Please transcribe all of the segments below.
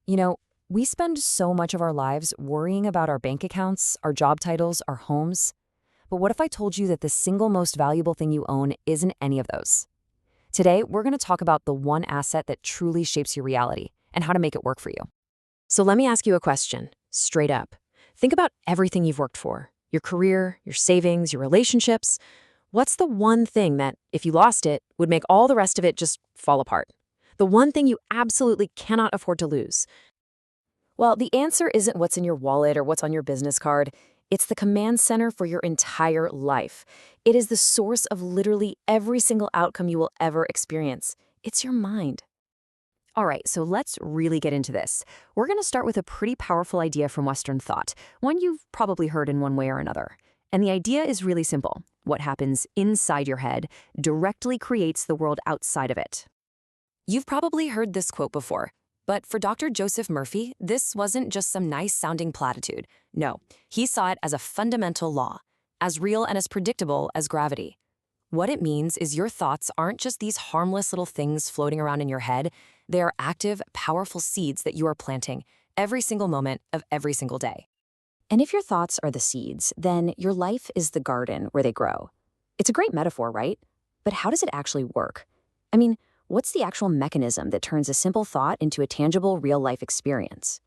You know, we spend so much of our lives worrying about our bank accounts, our job titles, our homes. But what if I told you that the single most valuable thing you own isn't any of those? Today, we're going to talk about the one asset that truly shapes your reality and how to make it work for you. So let me ask you a question, straight up. Think about everything you've worked for, your career, your savings, your relationships. What's the one thing that, if you lost it, would make all the rest of it just fall apart? The one thing you absolutely cannot afford to lose. Well, the answer isn't what's in your wallet or what's on your business card. It's the command center for your entire life. It is the source of literally every single outcome you will ever experience. It's your mind. All right, so let's really get into this. We're going to start with a pretty powerful idea from Western thought, one you've probably heard in one way or another. And the idea is really simple. What happens inside your head directly creates the world outside of it. You've probably heard this quote before, but for Dr. Joseph Murphy, this wasn't just some nice-sounding platitude. No, he saw it as a fundamental law, as real and as predictable as gravity. What it means is your thoughts aren't just these harmless little things floating around in your head. They are active, powerful seeds that you are planting every single moment of every single day. And if your thoughts are the seeds, then your life is the garden where they grow. It's a great metaphor, right? But how does it actually work? I mean, what's the actual mechanism that turns a simple thought into a tangible, real-life experience?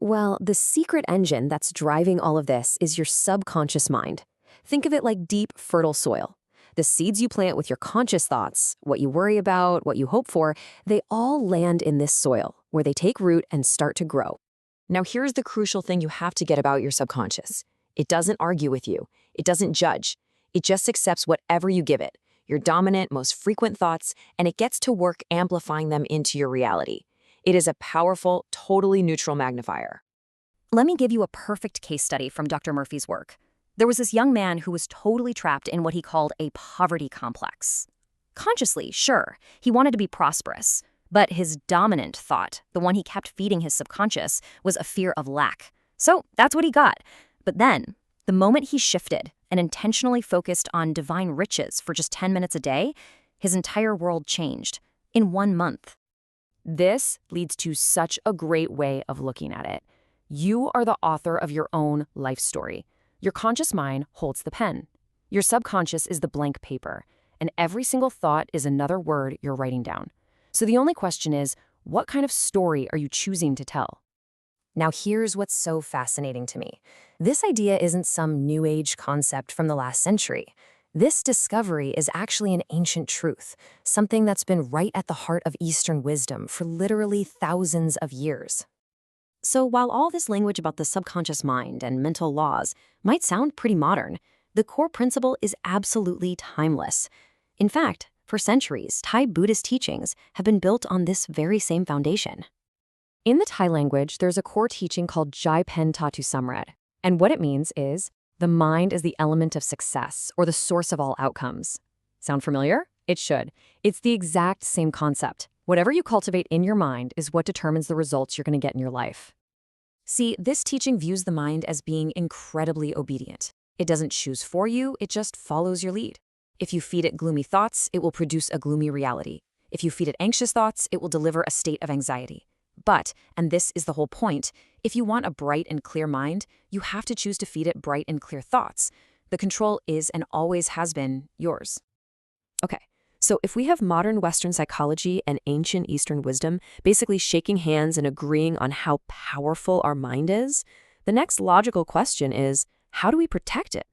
Well, the secret engine that's driving all of this is your subconscious mind. Think of it like deep, fertile soil. The seeds you plant with your conscious thoughts, what you worry about, what you hope for, they all land in this soil, where they take root and start to grow. Now here's the crucial thing you have to get about your subconscious. It doesn't argue with you. It doesn't judge. It just accepts whatever you give it, your dominant, most frequent thoughts, and it gets to work amplifying them into your reality. It is a powerful, totally neutral magnifier. Let me give you a perfect case study from Dr. Murphy's work. There was this young man who was totally trapped in what he called a poverty complex. Consciously, sure, he wanted to be prosperous, but his dominant thought, the one he kept feeding his subconscious, was a fear of lack. So that's what he got. But then, the moment he shifted and intentionally focused on divine riches for just 10 minutes a day, his entire world changed in 1 month. This leads to such a great way of looking at it. You are the author of your own life story. Your conscious mind holds the pen. Your subconscious is the blank paper, and every single thought is another word you're writing down. So the only question is, what kind of story are you choosing to tell? Now here's what's so fascinating to me. This idea isn't some new age concept from the last century. This discovery is actually an ancient truth, something that's been right at the heart of Eastern wisdom for literally thousands of years. So while all this language about the subconscious mind and mental laws might sound pretty modern, the core principle is absolutely timeless. In fact, for centuries, Thai Buddhist teachings have been built on this very same foundation. In the Thai language, there's a core teaching called Jai Pen Tatu Samrat, and what it means is the mind is the element of success or the source of all outcomes. Sound familiar? It should. It's the exact same concept. Whatever you cultivate in your mind is what determines the results you're going to get in your life. See, this teaching views the mind as being incredibly obedient. It doesn't choose for you, it just follows your lead. If you feed it gloomy thoughts, it will produce a gloomy reality. If you feed it anxious thoughts, it will deliver a state of anxiety. But, and this is the whole point, if you want a bright and clear mind, you have to choose to feed it bright and clear thoughts. The control is and always has been yours. Okay. So if we have modern Western psychology and ancient Eastern wisdom basically shaking hands and agreeing on how powerful our mind is, the next logical question is, how do we protect it?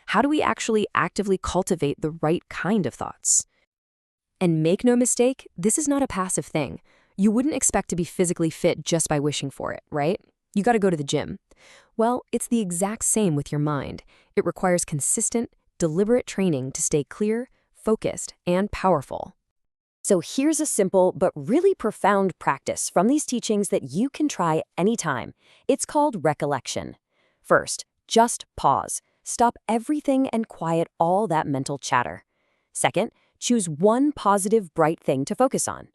How do we actually actively cultivate the right kind of thoughts? And make no mistake, this is not a passive thing. You wouldn't expect to be physically fit just by wishing for it, right? You got to go to the gym. Well, it's the exact same with your mind. It requires consistent, deliberate training to stay clear, focused, and powerful. So here's a simple but really profound practice from these teachings that you can try anytime. It's called recollection. First, just pause. Stop everything and quiet all that mental chatter. Second, choose one positive, bright thing to focus on.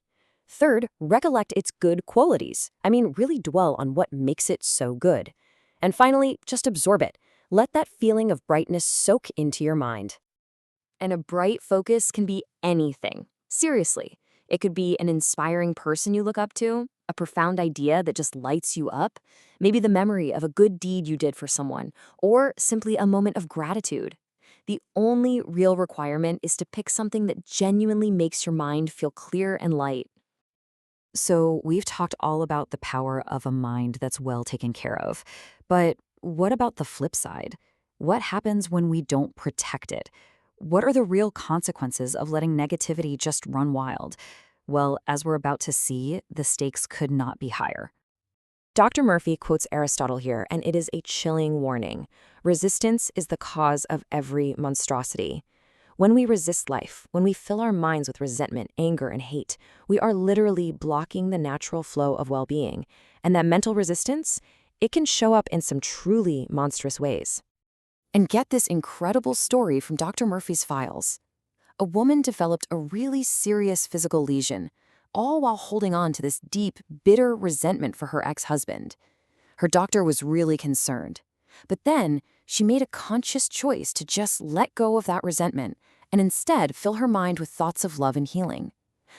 Third, recollect its good qualities. Really dwell on what makes it so good. And finally, just absorb it. Let that feeling of brightness soak into your mind. And a bright focus can be anything. Seriously. It could be an inspiring person you look up to, a profound idea that just lights you up, maybe the memory of a good deed you did for someone, or simply a moment of gratitude. The only real requirement is to pick something that genuinely makes your mind feel clear and light. So, we've talked all about the power of a mind that's well taken care of. But what about the flip side? What happens when we don't protect it? What are the real consequences of letting negativity just run wild? Well, as we're about to see, the stakes could not be higher. Dr. Murphy quotes Aristotle here, and it is a chilling warning. Resistance is the cause of every monstrosity. When we resist life, when we fill our minds with resentment, anger, and hate, we are literally blocking the natural flow of well-being. And that mental resistance, it can show up in some truly monstrous ways. And get this incredible story from Dr. Murphy's files. A woman developed a really serious physical lesion, all while holding on to this deep, bitter resentment for her ex-husband. Her doctor was really concerned. But then, she made a conscious choice to just let go of that resentment and instead fill her mind with thoughts of love and healing.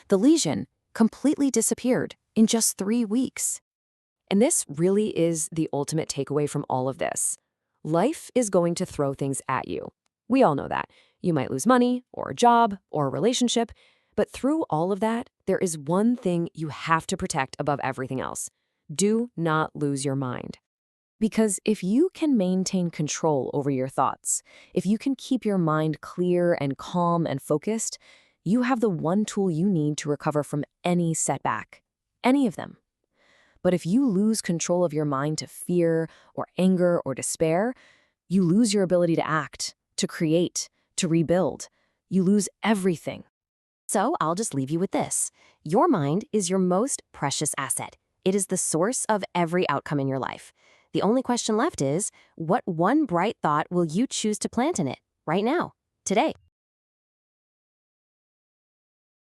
The lesion completely disappeared in just 3 weeks. And this really is the ultimate takeaway from all of this. Life is going to throw things at you. We all know that. You might lose money, or a job, or a relationship, but through all of that, there is one thing you have to protect above everything else. Do not lose your mind. Because if you can maintain control over your thoughts, if you can keep your mind clear and calm and focused, you have the one tool you need to recover from any setback, any of them. But if you lose control of your mind to fear or anger or despair, you lose your ability to act, to create, to rebuild. You lose everything. So I'll just leave you with this. Your mind is your most precious asset. It is the source of every outcome in your life. The only question left is, what one bright thought will you choose to plant in it right now, today?